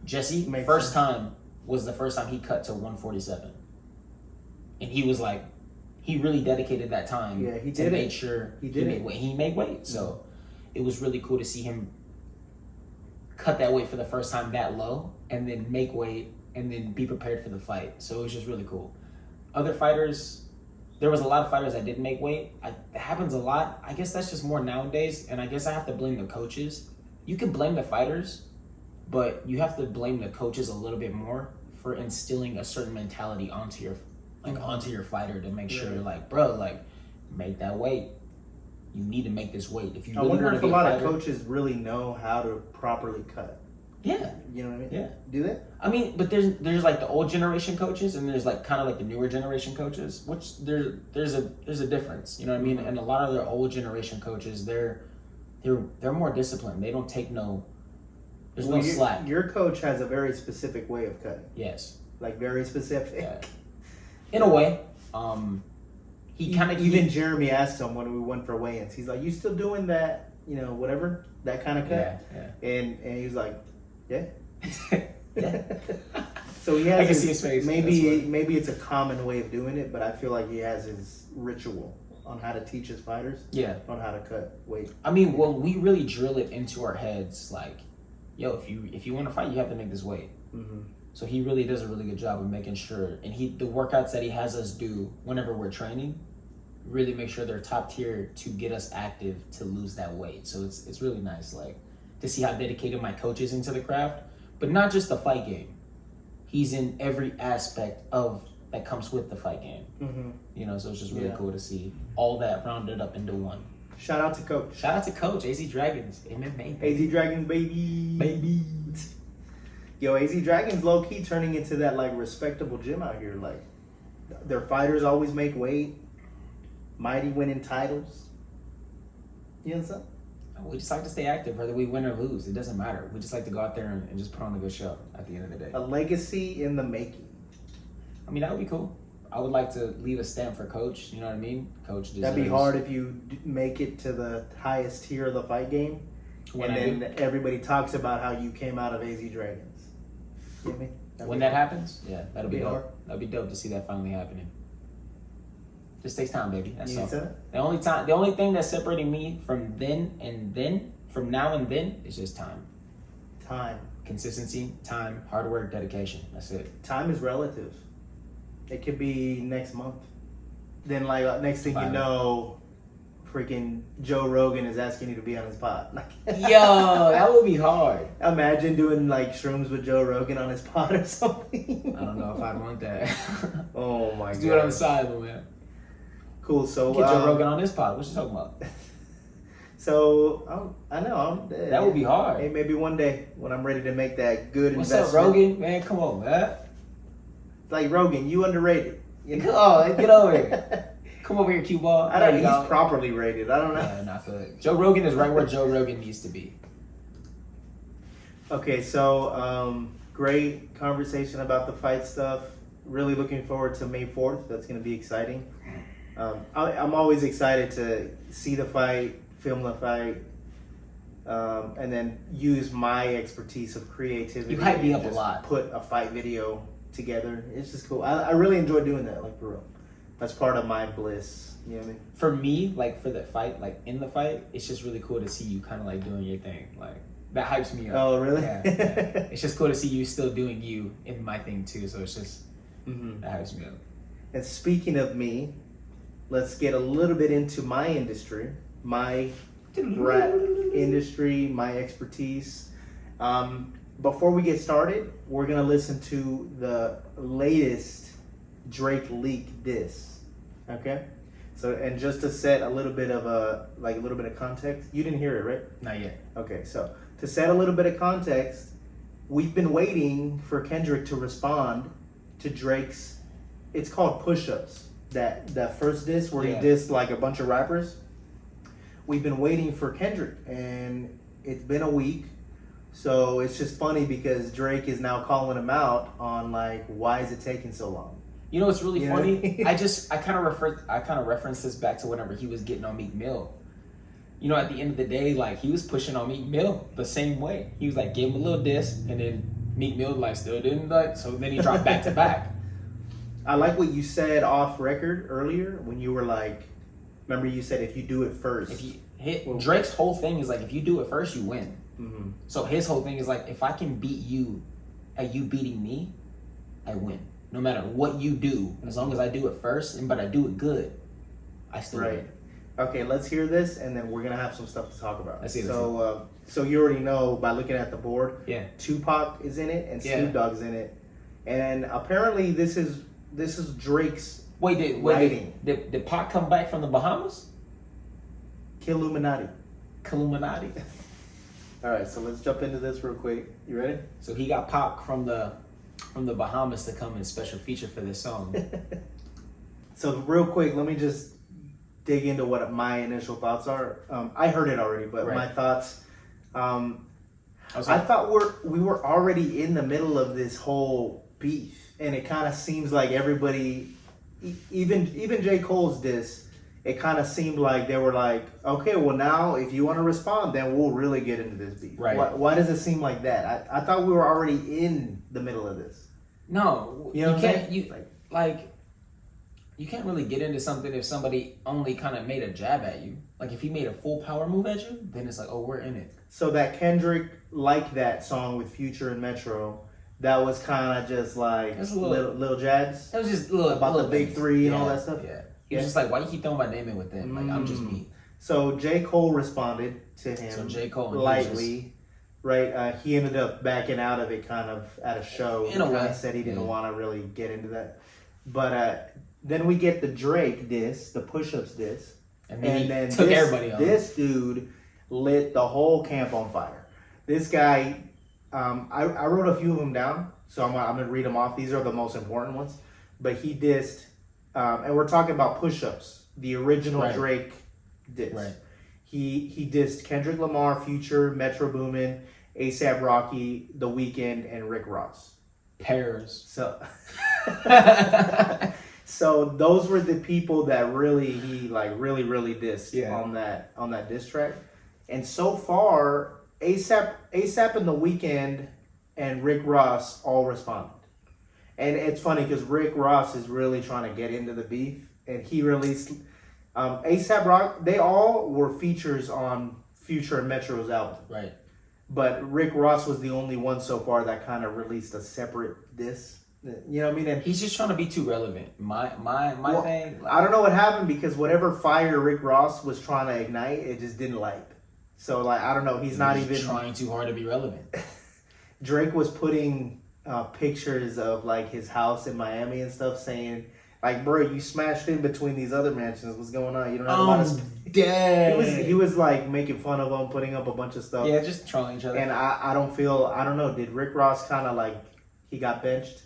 Jesse, Makes first sense. time was the first time he cut to 147. And he was like, he really dedicated that time Yeah, he to did make it. sure He did made it. weight. He made weight. So it was really cool to see him cut that weight for the first time that low and then make weight and then be prepared for the fight. So it was just really cool. Other fighters, there was a lot of fighters that didn't make weight. It happens a lot. I guess that's just more nowadays, and I guess I have to blame the coaches. You can blame the fighters, but you have to blame the coaches a little bit more for instilling a certain mentality onto your fighter to make sure, like, bro, like, make that weight. You need to make this weight. If you I really wonder want if to a be lot fighter, of coaches really know how to properly cut. yeah. You know what I mean? Yeah. Do they? I mean, but there's like the old generation coaches and there's like kind of like the newer generation coaches, which there's a difference, you know what I mean? And a lot of the old generation coaches, they're more disciplined. They don't take there's no slack. Your coach has a very specific way of cutting. Yes. Like very specific. Yeah. In a way, he kind of even Jeremy asked him when we went for weigh-ins. He's like, "You still doing that? You know, whatever that kind of cut?" Yeah. And he was like, "Yeah." Yeah. So he has. I can see his face. Maybe it's a common way of doing it, but I feel like he has his ritual on how to teach his fighters. Yeah. On how to cut weight. I mean, well, we really drill it into our heads, like, yo, if you want to fight, you have to make this weight. Mm-hmm. So he really does a really good job of making sure, and the workouts that he has us do whenever we're training, really make sure they're top tier to get us active to lose that weight. So it's really nice, like, to see how dedicated my coach is into the craft, but not just the fight game. He's in every aspect of that comes with the fight game. Mm-hmm. You know, so it's just really Yeah. cool to see all that rounded up into one. Shout out to Coach. Shout out to Coach AZ Dragons, MMA. AZ Dragons, baby. Yo, AZ Dragons low key turning into that like respectable gym out here. Like their fighters always make weight. Mighty winning titles. You know what I'm saying? We just like to stay active, whether we win or lose. It doesn't matter. We just like to go out there and just put on a good show at the end of the day. A legacy in the making. I mean, that would be cool. I would like to leave a stamp for Coach. You know what I mean? Coach deserves. That'd be hard if you make it to the highest tier of the fight game. When and then everybody talks about how you came out of AZ Dragons. You know what I mean? When that happens, yeah, that'll be Be dope. hard. That'd be dope to see that finally happening. Just takes time, baby. That's You all. said it? The only thing that's separating me from from now and then, is just time. Time. Consistency, time, hard work, dedication. That's it. Time is relative. It could be next month. Then, like, next thing you Fine. know, freaking Joe Rogan is asking you to be on his pod. Yo, that would be hard. Imagine doing like shrooms with Joe Rogan on his pod or something. I don't know if I'd want that. Oh my Let's god. do it on the side, though, man. Cool. So Get Joe Rogan on this pod. What you talking about? So I know That would be hard. Hey, maybe one day when I'm ready to make that good What's investment. up, Rogan? Man, come on, man. It's like Rogan, you underrated. You know? Oh, get over here. Come over here, cue ball. I don't know. He's properly rated. I don't know. Yeah, I feel it. Joe Rogan is right where Joe Rogan needs to be. Okay, so great conversation about the fight stuff. Really looking forward to May 4th. That's going to be exciting. I'm always excited to see the fight, film the fight, and then use my expertise of creativity. You hype me and up a just lot. Put a fight video together. It's just cool. I really enjoy doing that, like, for real. That's part of my bliss. You know what I mean? For me, like, for the fight, like, in the fight, it's just really cool to see you kind of, like, doing your thing. Like, that hypes me up. Oh, really? Yeah. It's just cool to see you still doing you in my thing, too. So it's just, Mhm. that hypes me up. And speaking of me, let's get a little bit into my industry, my rap industry, my expertise. Before we get started, we're gonna listen to the latest Drake leak diss. Okay, so and just to set a little bit of context, you didn't hear it, right? Not yet. Okay, so to set a little bit of context, we've been waiting for Kendrick to respond to Drake's. It's called Push-Ups. That first diss where he dissed like a bunch of rappers. We've been waiting for Kendrick, and it's been a week. So it's just funny because Drake is now calling him out on like, why is it taking so long? You know what's really You know? funny? I kind of referenced this back to whenever he was getting on Meek Mill. You know, at the end of the day, like he was pushing on Meek Mill the same way. He was like, gave him a little diss, and then Meek Mill like still didn't like. So then he dropped back to back. I like what you said off record earlier when you were like, remember you said if you do it first. If you hit Drake's whole thing is like, if you do it first, you win. Mm-hmm. So his whole thing is like, if I can beat you at you beating me, I win. No matter what you do, as long as I do it first, but I do it good, I still win. Okay, let's hear this, and then we're gonna have some stuff to talk about. Let's see. So you already know by looking at the board. Yeah. Tupac is in it, and Snoop Dogg's in it, and apparently this is Drake's writing. Did Pac come back from the Bahamas? Killuminati. Illuminati. All right, so let's jump into this real quick. You ready? So he got Pac from the Bahamas to come in special feature for this song. So real quick, let me just dig into what my initial thoughts are. I heard it already, but my thoughts. I thought we were already in the middle of this whole beef, and it kind of seems like everybody, even J. Cole's diss, it kind of seemed like they were like, okay, well now if you want to respond, then we'll really get into this beef. Right. Why does it seem like that? I thought we were already in the middle of this. No, You know what I'm can't. saying? You can't really get into something if somebody only kind of made a jab at you. Like if he made a full power move at you, then it's like, oh, we're in it. So that Kendrick liked that song with Future and Metro, that was kind of just like That's a little jabs That was just a little about little the big things. three and all that stuff. Yeah, he was just like, why you keep throwing my name in with them? Like I'm just me. So J. Cole responded to him So J. Cole and lightly, right? He ended up backing out of it kind of at a show. In a He way. kinda said he didn't want to really get into that. But then we get the Drake diss, the Push-Ups diss. And then he then took everybody on. This dude lit the whole camp on fire. This guy, I wrote a few of them down, so I'm going to read them off. These are the most important ones. But he dissed, and we're talking about Push-Ups, the original Drake diss. Right. He dissed Kendrick Lamar, Future, Metro Boomin, A$AP Rocky, The Weeknd, and Rick Ross. Pairs. So, so those were the people that he really dissed on that diss track. And so far, A$AP and The Weeknd and Rick Ross all responded. And it's funny because Rick Ross is really trying to get into the beef, and he released A$AP Rock. They all were features on Future and Metro's album. Right. But Rick Ross was the only one so far that kind of released a separate diss. You know what I mean? And He's just trying to be too relevant. My thing. I don't know what happened because whatever fire Rick Ross was trying to ignite, it just didn't light. So I don't know. He's not even trying too hard to be relevant. Drake was putting pictures of his house in Miami and stuff, saying bro, you smashed in between these other mansions. What's going on? You don't have a lot of space. Dead. He was making fun of them, putting up a bunch of stuff. Yeah, just trolling each other. And I don't know. Did Rick Ross kind of he got benched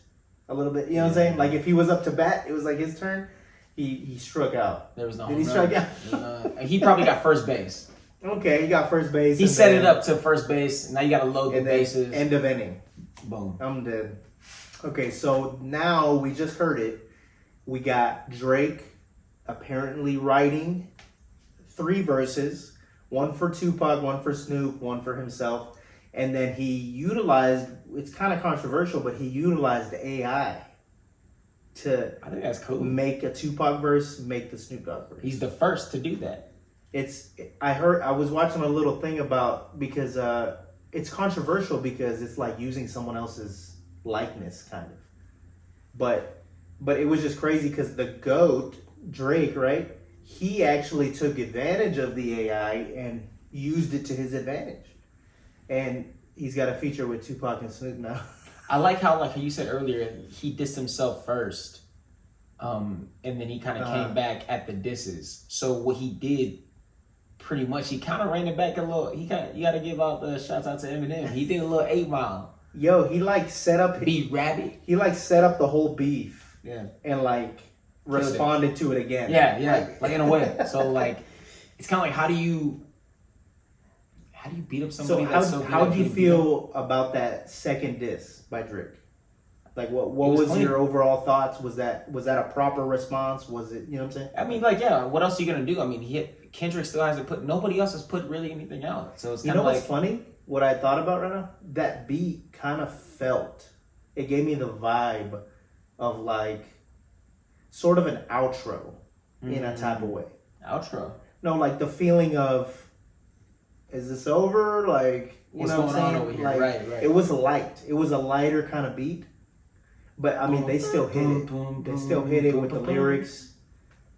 a little bit? You know what I'm saying? If he was up to bat, it was his turn. He struck out. There was no. Did he strike out? He probably got first base. Okay, he got first base. He set it up to first base. Now you got to load the bases. End of inning. Boom. I'm dead. Okay, so now we just heard it. We got Drake apparently writing 3 verses, one for Tupac, one for Snoop, one for himself, and then he utilized, it's kind of controversial, but he utilized AI to I think that's cool. make a Tupac verse, make the Snoop Dogg verse. He's the first to do that. I was watching a little thing about, because it's controversial because it's using someone else's likeness kind of. But it was just crazy because the GOAT, Drake, right? He actually took advantage of the AI and used it to his advantage. And he's got a feature with Tupac and Snoop now. I like how you said earlier, he dissed himself first. And then he kind of came back at the disses. So what he did pretty much he kind of ran it back a little. You got to give out the shouts out to Eminem. He did a little 8 Mile. Yo, he like set up Beat Rabbit. He like set up the whole beef. Yeah. And like responded to it again. Yeah. Like in a way. So like, it's kind of like how do you beat up somebody? So how do you feel about that second diss by Drake? Like what was your overall thoughts? Was that a proper response? Was it, you know what I'm saying? I mean, like, yeah, what else are you gonna do? I mean, Kendrick still hasn't nobody else has put really anything out. So it's kind of like, what's funny? What I thought about right now? That beat kind of it gave me the vibe of like sort of an outro in a type of way. Outro? No, like the feeling of, is this over? Like, what's going on over here? Like, right. It was light. It was a lighter kind of beat. But I mean, they still hit it. They still hit it with the lyrics.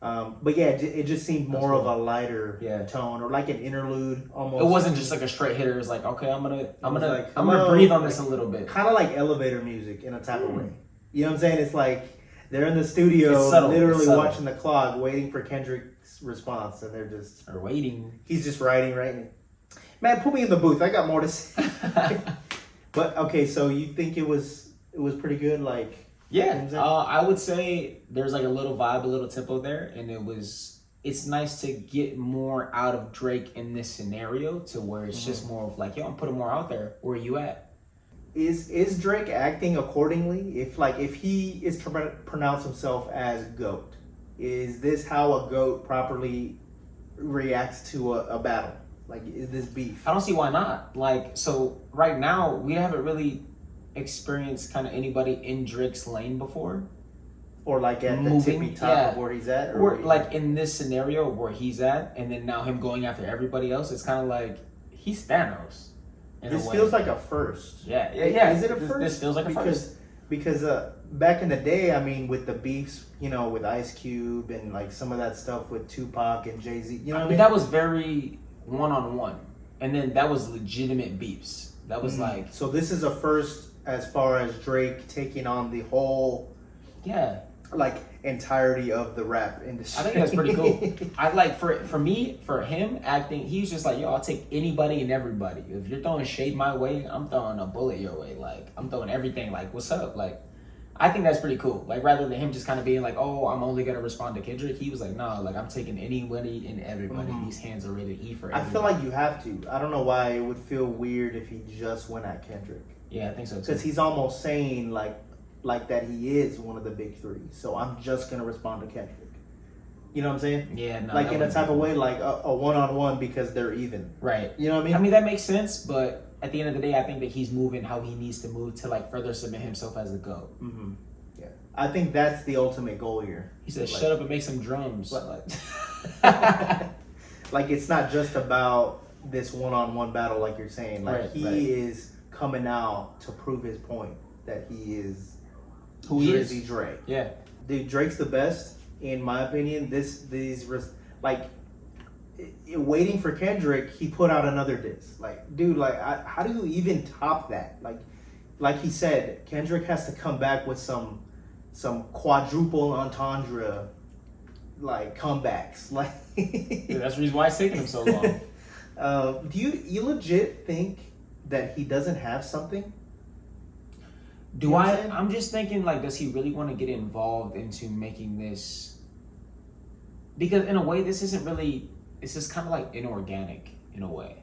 But yeah, it just seemed more of a lighter tone, or like an interlude almost. It wasn't just like a straight hitter. It was like, okay, I'm gonna breathe on this a little bit. Kind of like elevator music in a type of way. You know what I'm saying? It's like they're in the studio, literally watching the clock, waiting for Kendrick's response, and they're just waiting. He's just writing. Man, put me in the booth. I got more to say. But okay, so you think it was pretty good, like. Yeah, I would say there's like a little vibe, a little tempo there, and it's nice to get more out of Drake in this scenario to where it's just more of like, yo, I'm putting more out there. Where are you at? Is Drake acting accordingly? If he is to pronounce himself as GOAT, is this how a GOAT properly reacts to a battle? Like, is this beef? I don't see why not. Like, so right now we haven't really experienced kind of anybody in Drake's lane before, or like at the tippy top of where he's at, or like in this scenario where he's at, and then now him going after everybody else. It's kind of like he's Thanos. This feels like a first. Yeah. Is it a first? This feels like a first because back in the day, I mean, with the beefs, you know, with Ice Cube and like some of that stuff with Tupac and Jay-Z, you know what I mean? That was very one-on-one, and then that was legitimate beefs. That was like, so this is a first as far as Drake taking on the whole like entirety of the rap industry. I think that's pretty cool. I like for him acting, he was just like, yo, I'll take anybody and everybody. If you're throwing shade my way, I'm throwing a bullet your way. Like, I'm throwing everything. Like, what's up? Like, I think that's pretty cool. Like, rather than him just kind of being like, oh, I'm only gonna respond to Kendrick, he was like, no, like, I'm taking anybody and everybody. These hands are ready to eat for everybody. I feel like you have to. I don't know why it would feel weird if he just went at Kendrick. Yeah, I think so too. Because he's almost saying like that he is one of the big three. So I'm just gonna respond to Kendrick. You know what I'm saying? Yeah, no. Like in a type of way, like a one-on-one because they're even. Right. You know what I mean? I mean, that makes sense, but at the end of the day, I think that he's moving how he needs to move to like further submit himself as the GOAT. Yeah. I think that's the ultimate goal here. He said, shut up and make some drums. Like it's not just about this one-on-one battle like you're saying. Like he is coming out to prove his point that he is who he is. Drizzy Drake. Yeah. Dude, Drake's the best in my opinion. Waiting for Kendrick, he put out another diss. Like, dude, like how do you even top that? Like he said, Kendrick has to come back with some quadruple entendre like comebacks. Like dude, that's the reason why it's taking him so long. Do you legit think that he doesn't have something? I'm just thinking, like, does he really want to get involved into making this? Because in a way, this isn't really. It's just kind of like inorganic in a way.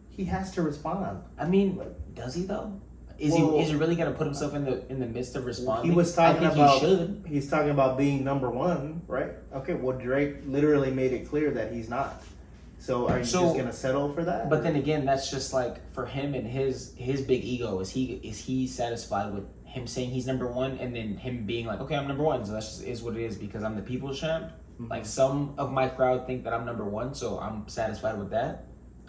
He has to respond. I mean, does he though? Is he really gonna put himself in the midst of responding? He was talking about. He should. He's talking about being number one, right? Okay. Well, Drake literally made it clear that he's not. So are you just gonna settle for that? But then again, that's just like for him and his big ego. Is he satisfied with him saying he's number one and then him being like, okay, I'm number one, so that's just is what it is because I'm the people's champ. Like some of my crowd think that I'm number one, so I'm satisfied with that.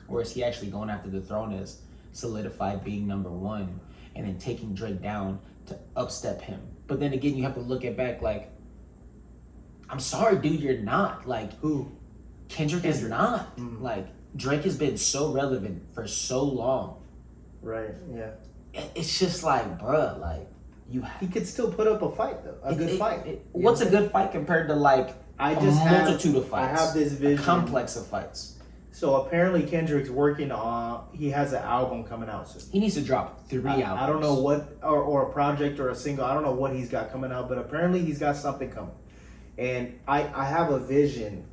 Or is he actually going after the throne as solidified being number one and then taking Drake down to upstep him? But then again, you have to look at back like, I'm sorry, dude, you're not. Like, who? Kendrick is not. Like, Drake has been so relevant for so long. Right, yeah. It's just like, bruh, like, he could still put up a fight, though. A good fight. What's a good fight compared to, like, multitude of fights? I have this vision. A complex of fights. So apparently Kendrick's working on. He has an album coming out soon. He needs to drop 3 albums. I don't know what, or a project or a single. I don't know what he's got coming out, but apparently he's got something coming. And I have a vision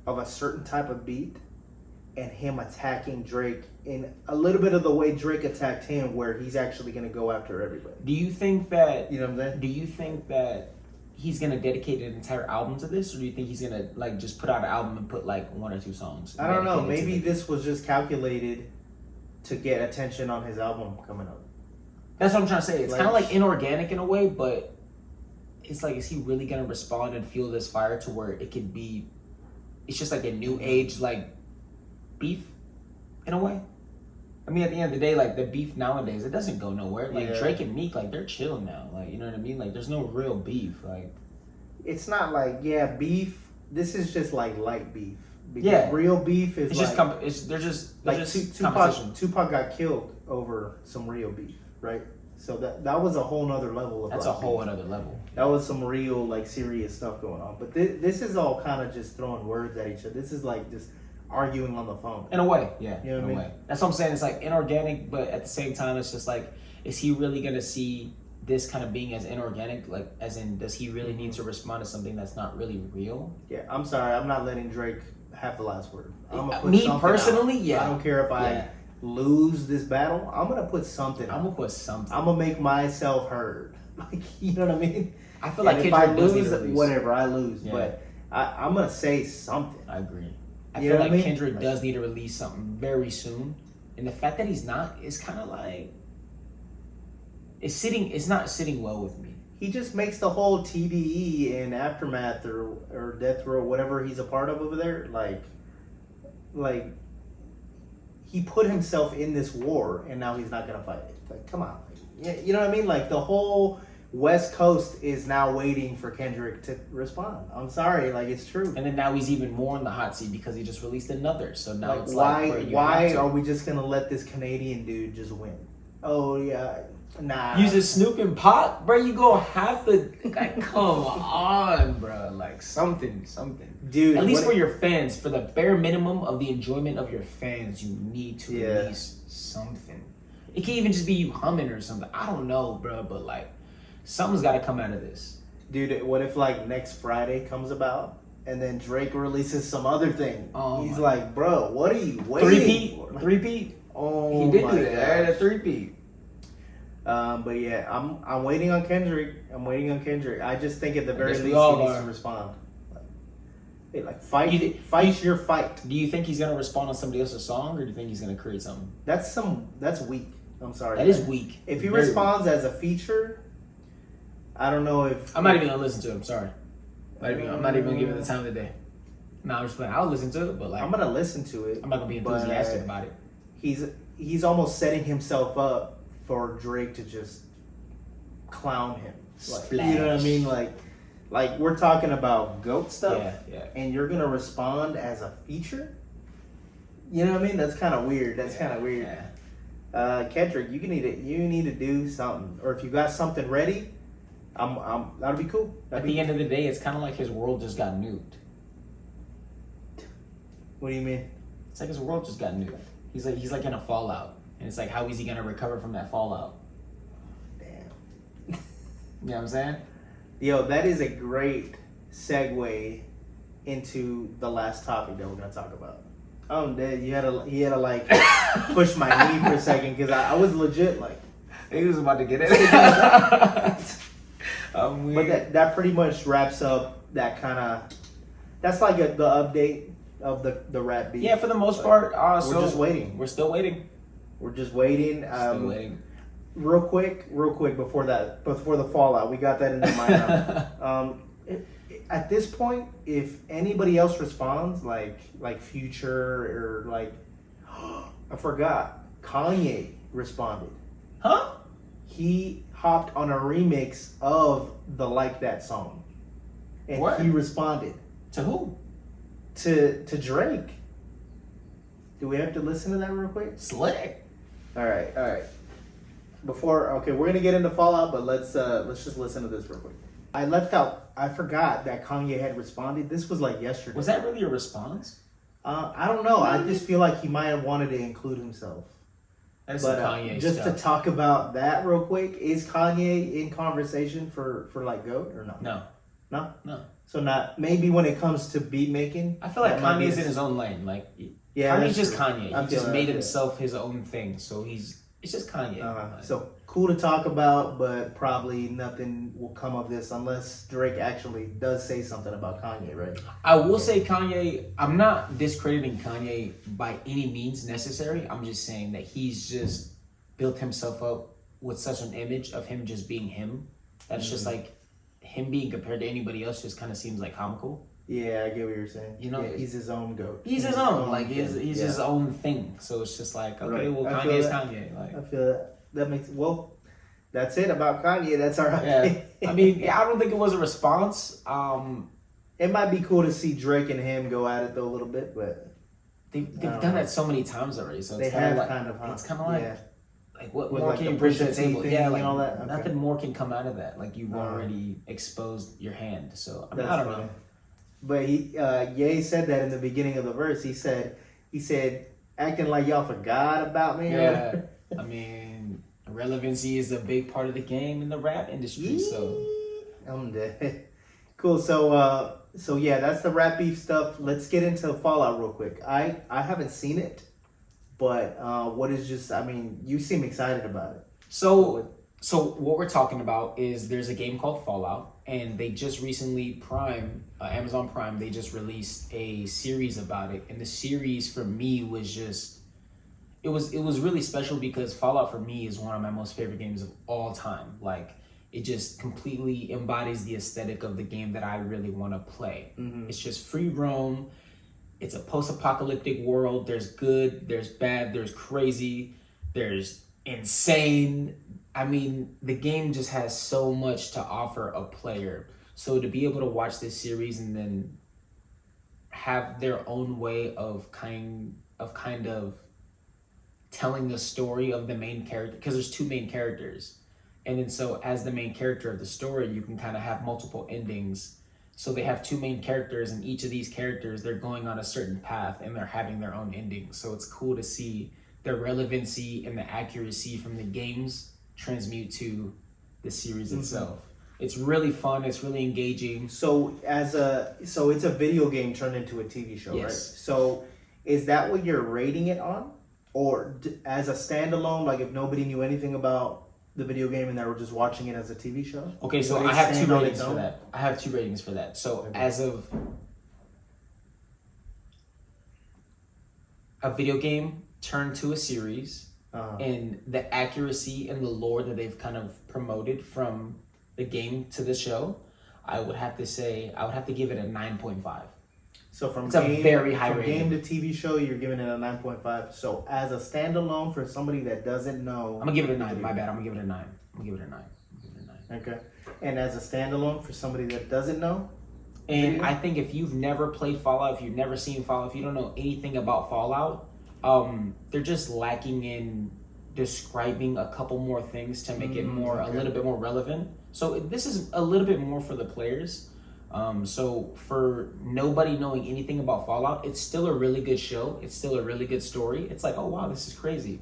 of a certain type of beat and him attacking Drake in a little bit of the way Drake attacked him, where he's actually going to go after everybody. Do you think that? You know what I'm saying? Do you think that he's gonna dedicate an entire album to this, or do you think he's gonna like just put out an album and put like 1 or 2 songs? I don't know. dedicated to Maybe this? this was just calculated to get attention on his album coming up. That's what I'm trying to say. It's Like- kind of like inorganic in a way, but it's like, is he really gonna respond and feel this fire to where it could be? It's just like a new age like beef, in a way. I mean, at the end of the day, like the beef nowadays, it doesn't go nowhere. Like Yeah. Drake and Meek, like they're chilling now. Like, you know what I mean? Like there's no real beef. Like It's not like, yeah, beef. This is just like light beef. Because Yeah. real beef is it's like, just they're just like competition. Tupac got killed over some real beef, right? So that was a whole nother level of That's a like, whole beef. other level. That was some real like serious stuff going on. But this is all kind of just throwing words at each other. This is like just arguing on the phone. In a way, yeah. You know what in I a mean? way. That's what I'm saying. It's like inorganic, but at the same time, it's just like, is he really gonna see this kind of being as inorganic? Like, as in, does he really need to respond to something that's not really real? Yeah, I'm sorry. I'm not letting Drake have the last word. I'm gonna put Me something personally, out. yeah. I don't care if Yeah. I lose this battle. I'm gonna put something. I'm out. gonna put something. I'm gonna make myself heard. Like, you know what I mean? I feel like And if I Kendrick does need lose, to release. whatever, I lose. Yeah. But I'm gonna say something. I agree. I You feel know what like I mean? Kendrick Like- does need to release something very soon, and the fact that he's not is kind of like it's not sitting well with me. He just makes the whole TDE and Aftermath or Death Row, whatever he's a part of over there, like he put himself in this war and now he's not gonna fight it. Like, come on, you know what I mean? Like the whole West Coast is now waiting for Kendrick to respond. I'm sorry, like it's true. And then now he's even more in the hot seat because he just released another. So now Like it's why like, bro, you why have to. are we just gonna let this Canadian dude just win? Oh yeah, nah. Using Snoop and Pac, bro, you gonna have to like come on, bro. Like something. Dude, At least what- for your fans, for the bare minimum of the enjoyment of your fans, you need to Yeah. release something. It can even just be you humming or something. I don't know, bro, but like something's got to come out of this. Dude, what if like next Friday comes about and then Drake releases some other thing? Oh He's my- like, bro, what are you waiting for? Three-peat. Oh, He did my do that. gosh. A three-peat. But yeah, I'm waiting on Kendrick. I just think at the very guess we least all he needs are. to respond. Hey, like fight You- your fight. Do you think he's gonna respond on somebody else's song, or do you think he's gonna create something? That's weak. I'm sorry. That is weak. If he Very weak. responds as a feature, I don't know if I'm not even gonna listen to it. I'm sorry. I'm not even gonna give it the time of the day. No, I'm just playing. I'll listen to it, but like I'm gonna listen to it. I'm not gonna be but enthusiastic about it. He's almost setting himself up for Drake to just clown him. Like, you know what I Splash. mean? Like we're talking about GOAT stuff, Yeah. and you're gonna respond as a feature. You know what I mean? That's kind of weird. Yeah. Kendrick, you need to do something, or if you got something ready, that'll be cool. At the end of the day, it's kind of like his world just got nuked. What do you mean? It's like his world just got nuked. He's like in a fallout, and it's like, how is he gonna recover from that fallout? Damn. You know what I'm saying? Yo, that is a great segue into the last topic that we're gonna talk about. Oh, I'm dead. He had to like push my knee for a second because I was legit like. He was about to get it. But that pretty much wraps up that kind of. That's like the update of the rap beat. Yeah, for the most part. We're just waiting. We're still waiting. We're just waiting. Still waiting. Real quick before the fallout, we got that in the mind. At this point, if anybody else responds, like Future or like, I forgot, Kanye responded. Huh? He hopped on a remix of the Like That song, and Word. he responded To who? to Drake. Do we have to listen to that real quick? Slick. All right. We're gonna get into Fallout, but let's just listen to this real quick. I forgot that Kanye had responded. This was like yesterday. Was that really a response? I don't know. I just feel like he might have wanted to include himself. That's But some Kanye just stuff. to talk about that real quick, is Kanye in conversation for like GOAT or no? No. No? No. So not maybe when it comes to beat making. I feel like that might be Kanye's a- in his own lane. Like, Yeah, Kanye's that's just true. Kanye. I He feel just that, made yeah. himself his own thing. So it's just Kanye. So cool to talk about, but probably nothing will come of this unless Drake actually does say something about Kanye, right? I will say Kanye, I'm not discrediting Kanye by any means necessary. I'm just saying that he's just built himself up with such an image of him just being him. That's just like him being compared to anybody else just kind of seems like comical. Yeah, I get what you're saying. You know, yeah, he's his own GOAT. He's his own. Like he's thing. his own thing. So it's just like, okay, Right. well I feel Kanye's that. Kanye. Like I feel that makes that's it about Kanye. That's all right. yeah. I mean, yeah, I don't think it was a response. It might be cool to see Drake and him go at it though a little bit, but They've done that so many times already. So they it's kind of have like kind of. Huh? it's kind of like yeah. like what With, more like, can the you bring to the Pusha T table? thing Yeah, and like all that? Okay. nothing more can come out of that. Like you've Uh-huh. already exposed your hand. So I mean, That's I don't funny. know. But Ye said that in the beginning of the verse. He said, acting like y'all forgot about me. Yeah, I mean, relevancy is a big part of the game in the rap industry. So I'm dead. Cool. So yeah, that's the rap beef stuff. Let's get into Fallout real quick. I haven't seen it, but what is just? I mean, you seem excited about it. So what we're talking about is there's a game called Fallout, and they just recently Amazon Prime, they just released a series about it, and the series for me was just it was really special because Fallout for me is one of my most favorite games of all time. Like it just completely embodies the aesthetic of the game that I really want to play. Mm-hmm. It's just free roam. It's a post-apocalyptic world. There's good, there's bad, there's crazy, there's insane. I mean, the game just has so much to offer a player. So to be able to watch this series and then have their own way of kind of telling the story of the main character, because there's two main characters. And then so as the main character of the story, you can kind of have multiple endings. So they have two main characters, and each of these characters, they're going on a certain path and they're having their own endings. So it's cool to see the relevancy and the accuracy from the games transmute to the series itself. It's really fun. It's really engaging. So it's a video game turned into a TV show, Yes. right? So is that what you're rating it on, or as a standalone? Like if nobody knew anything about the video game and they were just watching it as a TV show? Okay, so Would it I have stand two on ratings its for own? that. I have two ratings for that. So Okay. as of a video game turned to a series, and the accuracy and the lore that they've kind of promoted from the game to the show, I would have to give it a 9.5. So from It's a game, very high from rating. game to TV show, you're giving it a 9.5. So as a standalone for somebody that doesn't know, I'm gonna give it a 9. My bad. I'm gonna give it a 9. okay, and as a standalone for somebody that doesn't know, And video? I think if you've never played Fallout, if you've never seen Fallout, if you don't know anything about Fallout, they're just lacking in describing a couple more things to make it more a little bit more relevant. So this is a little bit more for the players. So for nobody knowing anything about Fallout, it's still a really good show. It's still a really good story. It's like, oh wow, this is crazy.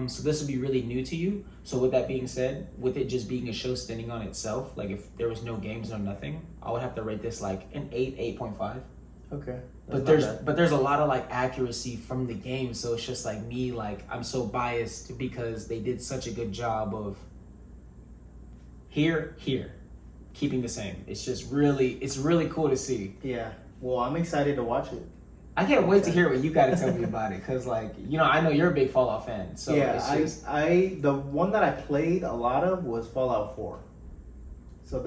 So this would be really new to you. So with that being said, with it just being a show standing on itself, like if there was no games, no nothing, I would have to rate this like an 8.5. okay. But there's a lot of like accuracy from the game, so it's just like me, like I'm so biased because they did such a good job of here, keeping the same. It's really cool to see. Yeah. Well, I'm excited to watch it. I can't wait to hear what you got to tell me about it, because like, you know, I know you're a big Fallout fan. So yeah, it's just, the one that I played a lot of was Fallout 4. So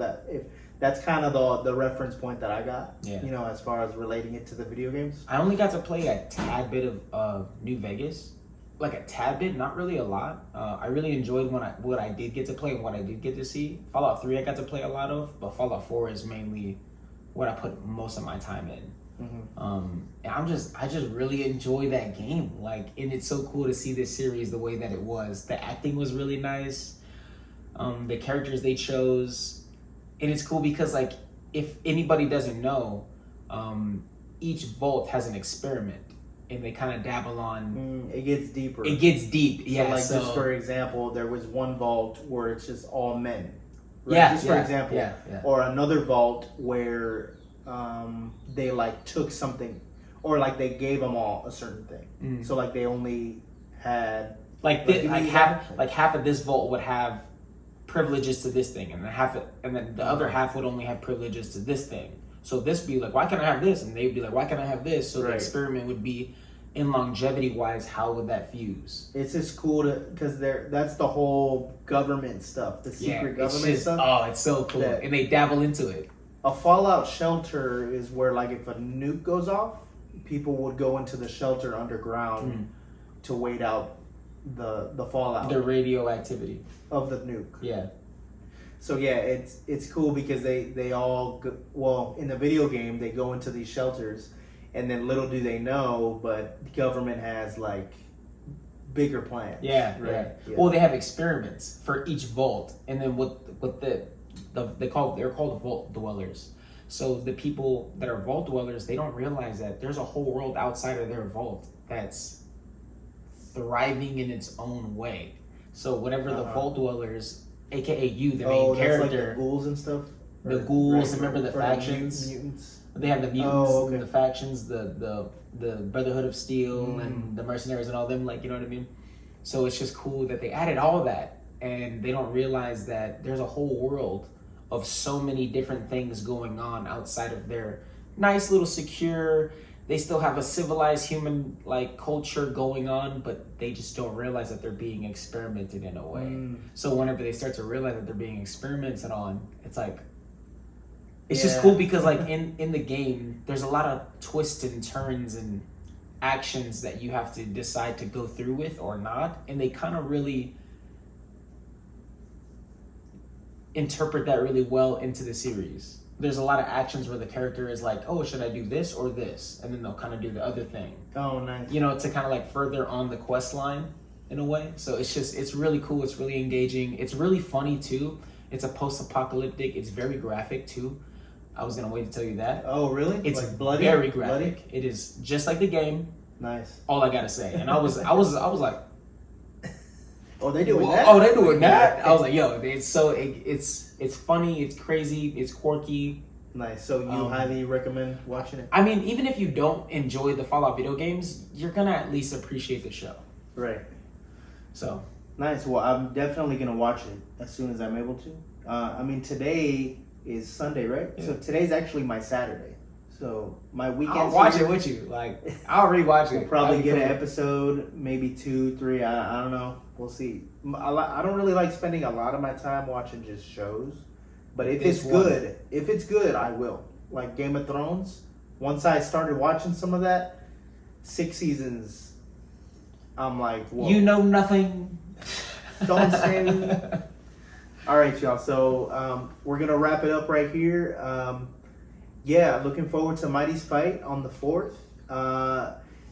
that's kind of the reference point that I got. Yeah. You know, as far as relating it to the video games. I only got to play a tad bit of New Vegas, like a tad bit, not really a lot. I really enjoyed what I did get to play and what I did get to see. Fallout 3 I got to play a lot of, but Fallout 4 is mainly what I put most of my time in. And I just really enjoy that game. Like, and it's so cool to see this series the way that it was. The acting was really nice. The characters they chose, and it's cool because like if anybody doesn't know, each vault has an experiment, and they kind of dabble on. It gets deeper. It gets deep, yeah. So, like, So, just for example, there was one vault where it's just all men. Right? Yeah, Just for yeah, example. yeah. Or another vault where they like took something, or like they gave them all a certain thing. So like they only had like give me half of this vault would have privileges to this thing, and then the other half would only have privileges to this thing. So this be like, why can't I have this? And they'd be like, why can't I have this? So the experiment would be, in longevity wise, how would that fuse? It's just cool because that's the whole government stuff, the secret government stuff. Oh, it's so cool, and they dabble into it. A fallout shelter is where, like, if a nuke goes off, people would go into the shelter underground to wait out the fallout, the radioactivity of the nuke. Yeah. So yeah, it's cool because they all well, in the video game they go into these shelters, and then little do they know, but the government has like bigger plans. Yeah, right. yeah. Yeah. Well, they have experiments for each vault, and then they're called vault dwellers. So the people that are vault dwellers, they don't realize that there's a whole world outside of their vault that's thriving in its own way. So whatever the vault dwellers, aka you, the main character, like the ghouls and stuff. The ghouls, remember the factions? Mutants. They have the mutants, okay. and the factions, the Brotherhood of Steel, and the mercenaries and all them. Like, you know what I mean? So it's just cool that they added all that, and they don't realize that there's a whole world of so many different things going on outside of their nice little secure. They still have a civilized human like culture going on, but they just don't realize that they're being experimented in a way. So whenever they start to realize that they're being experimented on, it's like it's just cool because like in the game, there's a lot of twists and turns and actions that you have to decide to go through with or not, and they kind of really interpret that really well into the series. There's a lot of actions where the character is like, oh, should I do this or this? And then they'll kind of do the other thing. Oh, nice. You know, to kind of like further on the quest line in a way. So it's really cool. It's really engaging. It's really funny too. It's a post-apocalyptic. It's very graphic too. I was going to wait to tell you that. Oh, really? It's like bloody? very graphic. Bloody? It is just like the game. Nice. All I got to say. And I was like, oh, they doing that? Oh, they doing that? I was like, yo, it's funny, it's crazy, it's quirky. Nice. So you highly recommend watching it? I mean, even if you don't enjoy the Fallout video games, you're gonna at least appreciate the show. Right. So nice. Well, I'm definitely gonna watch it as soon as I'm able to. I mean, today is Sunday, right? Yeah. So today's actually my Saturday. So my weekend. I'll watch it with you. Like I'll rewatch it. We'll probably get an episode, maybe 2, 3. I don't know. We'll see. I don't really like spending a lot of my time watching just shows, but if it's good, I will. Like Game of Thrones. Once I started watching some of that, 6 seasons, I'm like, whoa. You know nothing. Don't say anything. All right, y'all. So we're gonna wrap it up right here. Yeah, looking forward to Mighty's fight on the 4th.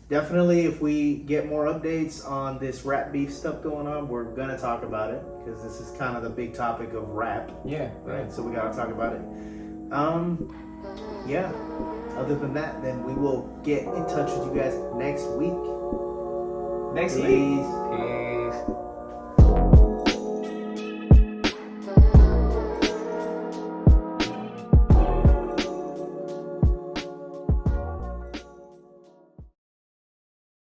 Definitely, if we get more updates on this rap beef stuff going on, we're gonna talk about it because this is kind of the big topic of rap. Yeah. Right. So we gotta talk about it. Yeah. Other than that, then we will get in touch with you guys next week. Next week. Peace.